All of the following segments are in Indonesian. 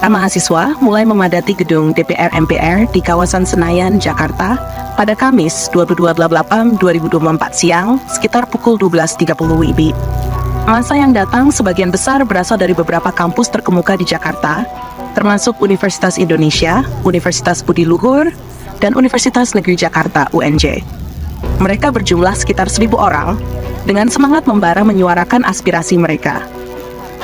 Para mahasiswa mulai memadati gedung DPR MPR di kawasan Senayan, Jakarta pada Kamis 22/8/2024 siang sekitar pukul 12.30 WIB. Massa yang datang sebagian besar berasal dari beberapa kampus terkemuka di Jakarta, termasuk Universitas Indonesia, Universitas Budi Luhur, dan Universitas Negeri Jakarta (UNJ). Mereka berjumlah sekitar 1.000 orang dengan semangat membara menyuarakan aspirasi mereka.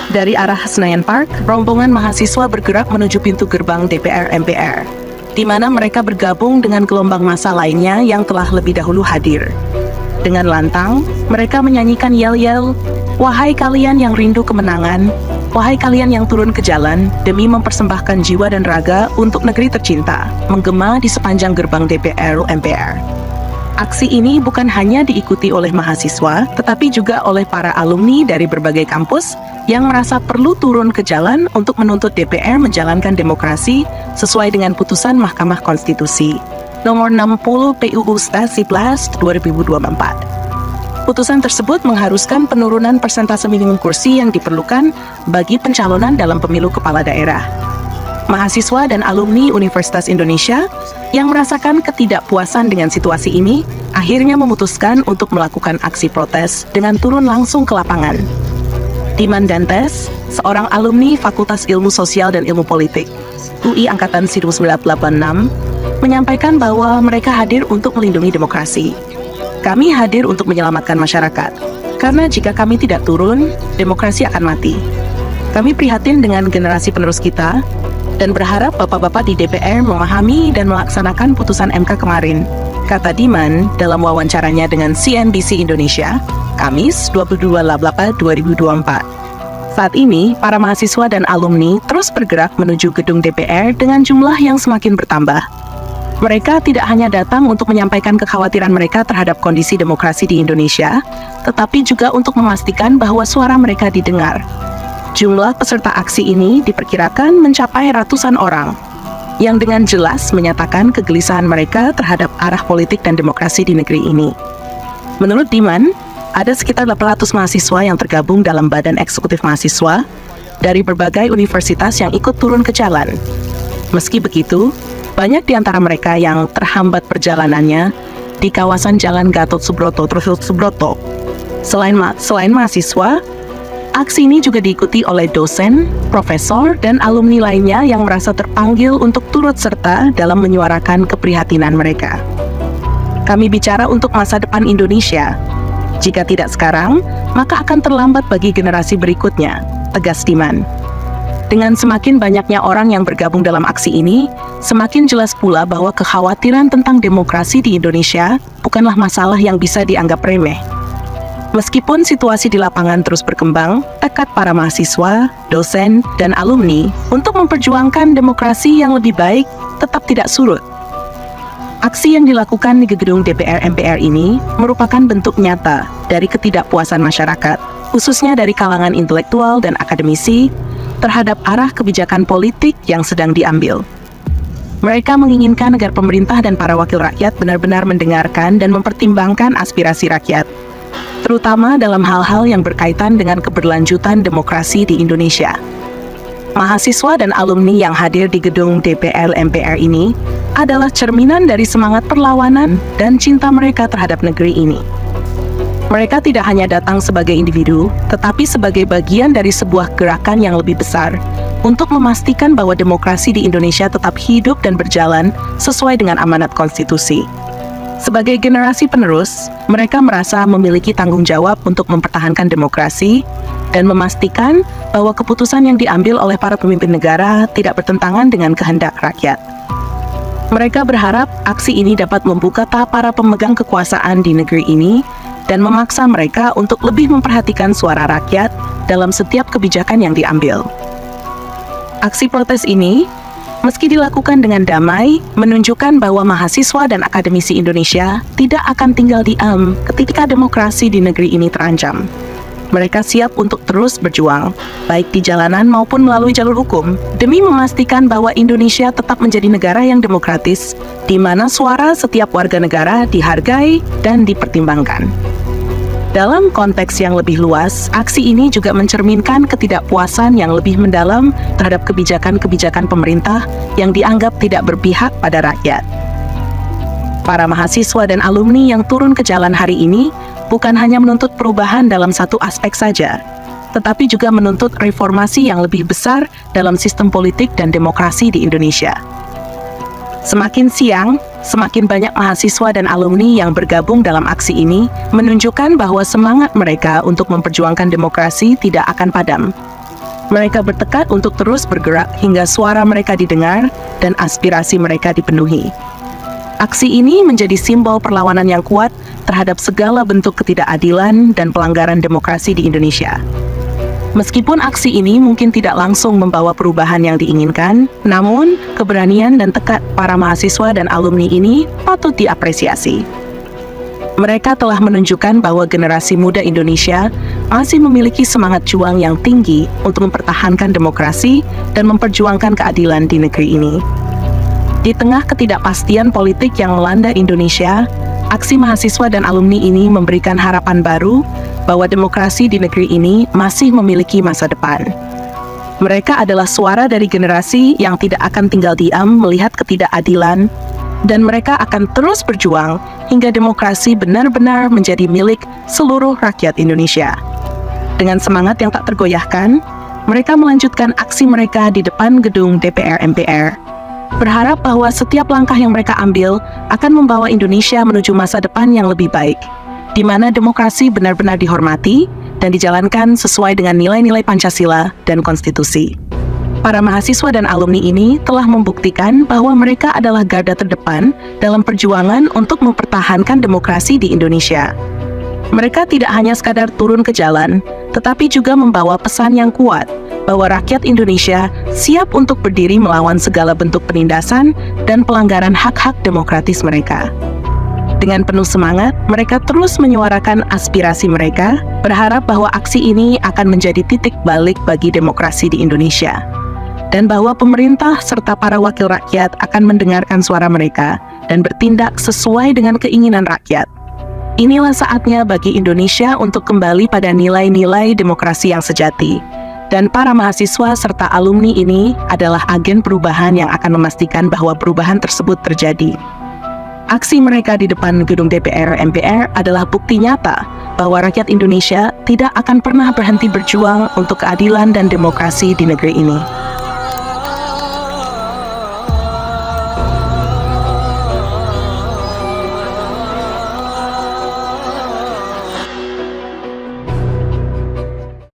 Dari arah Senayan Park, rombongan mahasiswa bergerak menuju pintu gerbang DPR MPR, di mana mereka bergabung dengan gelombang massa lainnya yang telah lebih dahulu hadir. Dengan lantang, mereka menyanyikan yel-yel, "Wahai kalian yang rindu kemenangan, wahai kalian yang turun ke jalan demi mempersembahkan jiwa dan raga untuk negeri tercinta," menggema di sepanjang gerbang DPR MPR. Aksi ini bukan hanya diikuti oleh mahasiswa, tetapi juga oleh para alumni dari berbagai kampus yang merasa perlu turun ke jalan untuk menuntut DPR menjalankan demokrasi sesuai dengan putusan Mahkamah Konstitusi nomor 60 PUU Stasi Blast 2024. Putusan tersebut mengharuskan penurunan persentase minimum kursi yang diperlukan bagi pencalonan dalam pemilu kepala daerah. Mahasiswa dan alumni Universitas Indonesia yang merasakan ketidakpuasan dengan situasi ini akhirnya memutuskan untuk melakukan aksi protes dengan turun langsung ke lapangan. Diman Dantes, seorang alumni Fakultas Ilmu Sosial dan Ilmu Politik UI Angkatan 1986, menyampaikan bahwa mereka hadir untuk melindungi demokrasi. "Kami hadir untuk menyelamatkan masyarakat, karena jika kami tidak turun, demokrasi akan mati. Kami prihatin dengan generasi penerus kita, dan berharap bapak-bapak di DPR memahami dan melaksanakan putusan MK kemarin," kata Diman dalam wawancaranya dengan CNBC Indonesia, Kamis 22/8/2024. Saat ini, para mahasiswa dan alumni terus bergerak menuju gedung DPR dengan jumlah yang semakin bertambah. Mereka tidak hanya datang untuk menyampaikan kekhawatiran mereka terhadap kondisi demokrasi di Indonesia, tetapi juga untuk memastikan bahwa suara mereka didengar. Jumlah peserta aksi ini diperkirakan mencapai ratusan orang, yang dengan jelas menyatakan kegelisahan mereka terhadap arah politik dan demokrasi di negeri ini. Menurut Diman, ada sekitar 800 mahasiswa yang tergabung dalam Badan Eksekutif Mahasiswa dari berbagai universitas yang ikut turun ke jalan. Meski begitu, banyak di antara mereka yang terhambat perjalanannya di kawasan Jalan Gatot Subroto. Selain mahasiswa, aksi ini juga diikuti oleh dosen, profesor, dan alumni lainnya yang merasa terpanggil untuk turut serta dalam menyuarakan keprihatinan mereka. "Kami bicara untuk masa depan Indonesia. Jika tidak sekarang, maka akan terlambat bagi generasi berikutnya," tegas Diman. Dengan semakin banyaknya orang yang bergabung dalam aksi ini, semakin jelas pula bahwa kekhawatiran tentang demokrasi di Indonesia bukanlah masalah yang bisa dianggap remeh. Meskipun situasi di lapangan terus berkembang, tekad para mahasiswa, dosen, dan alumni untuk memperjuangkan demokrasi yang lebih baik tetap tidak surut. Aksi yang dilakukan di gedung DPR MPR ini merupakan bentuk nyata dari ketidakpuasan masyarakat, khususnya dari kalangan intelektual dan akademisi, terhadap arah kebijakan politik yang sedang diambil. Mereka menginginkan agar pemerintah dan para wakil rakyat benar-benar mendengarkan dan mempertimbangkan aspirasi rakyat, terutama dalam hal-hal yang berkaitan dengan keberlanjutan demokrasi di Indonesia. Mahasiswa dan alumni yang hadir di gedung DPR MPR ini adalah cerminan dari semangat perlawanan dan cinta mereka terhadap negeri ini. Mereka tidak hanya datang sebagai individu, tetapi sebagai bagian dari sebuah gerakan yang lebih besar untuk memastikan bahwa demokrasi di Indonesia tetap hidup dan berjalan sesuai dengan amanat konstitusi. Sebagai generasi penerus, mereka merasa memiliki tanggung jawab untuk mempertahankan demokrasi dan memastikan bahwa keputusan yang diambil oleh para pemimpin negara tidak bertentangan dengan kehendak rakyat. Mereka berharap aksi ini dapat membuka mata para pemegang kekuasaan di negeri ini dan memaksa mereka untuk lebih memperhatikan suara rakyat dalam setiap kebijakan yang diambil. Aksi protes ini, meski dilakukan dengan damai, menunjukkan bahwa mahasiswa dan akademisi Indonesia tidak akan tinggal diam ketika demokrasi di negeri ini terancam. Mereka siap untuk terus berjuang, baik di jalanan maupun melalui jalur hukum, demi memastikan bahwa Indonesia tetap menjadi negara yang demokratis, di mana suara setiap warga negara dihargai dan dipertimbangkan. Dalam konteks yang lebih luas, aksi ini juga mencerminkan ketidakpuasan yang lebih mendalam terhadap kebijakan-kebijakan pemerintah yang dianggap tidak berpihak pada rakyat. Para mahasiswa dan alumni yang turun ke jalan hari ini bukan hanya menuntut perubahan dalam satu aspek saja, tetapi juga menuntut reformasi yang lebih besar dalam sistem politik dan demokrasi di Indonesia. Semakin siang, semakin banyak mahasiswa dan alumni yang bergabung dalam aksi ini menunjukkan bahwa semangat mereka untuk memperjuangkan demokrasi tidak akan padam. Mereka bertekad untuk terus bergerak hingga suara mereka didengar dan aspirasi mereka dipenuhi. Aksi ini menjadi simbol perlawanan yang kuat terhadap segala bentuk ketidakadilan dan pelanggaran demokrasi di Indonesia. Meskipun aksi ini mungkin tidak langsung membawa perubahan yang diinginkan, namun keberanian dan tekad para mahasiswa dan alumni ini patut diapresiasi. Mereka telah menunjukkan bahwa generasi muda Indonesia masih memiliki semangat juang yang tinggi untuk mempertahankan demokrasi dan memperjuangkan keadilan di negeri ini. Di tengah ketidakpastian politik yang melanda Indonesia, aksi mahasiswa dan alumni ini memberikan harapan baru bahwa demokrasi di negeri ini masih memiliki masa depan. Mereka adalah suara dari generasi yang tidak akan tinggal diam melihat ketidakadilan, dan mereka akan terus berjuang hingga demokrasi benar-benar menjadi milik seluruh rakyat Indonesia. Dengan semangat yang tak tergoyahkan, mereka melanjutkan aksi mereka di depan gedung DPR MPR, berharap bahwa setiap langkah yang mereka ambil akan membawa Indonesia menuju masa depan yang lebih baik, di mana demokrasi benar-benar dihormati dan dijalankan sesuai dengan nilai-nilai Pancasila dan konstitusi. Para mahasiswa dan alumni ini telah membuktikan bahwa mereka adalah garda terdepan dalam perjuangan untuk mempertahankan demokrasi di Indonesia. Mereka tidak hanya sekadar turun ke jalan, tetapi juga membawa pesan yang kuat bahwa rakyat Indonesia siap untuk berdiri melawan segala bentuk penindasan dan pelanggaran hak-hak demokratis mereka. Dengan penuh semangat, mereka terus menyuarakan aspirasi mereka, berharap bahwa aksi ini akan menjadi titik balik bagi demokrasi di Indonesia, dan bahwa pemerintah serta para wakil rakyat akan mendengarkan suara mereka dan bertindak sesuai dengan keinginan rakyat. Inilah saatnya bagi Indonesia untuk kembali pada nilai-nilai demokrasi yang sejati, dan para mahasiswa serta alumni ini adalah agen perubahan yang akan memastikan bahwa perubahan tersebut terjadi. Aksi mereka di depan gedung DPR MPR adalah bukti nyata bahwa rakyat Indonesia tidak akan pernah berhenti berjuang untuk keadilan dan demokrasi di negeri ini.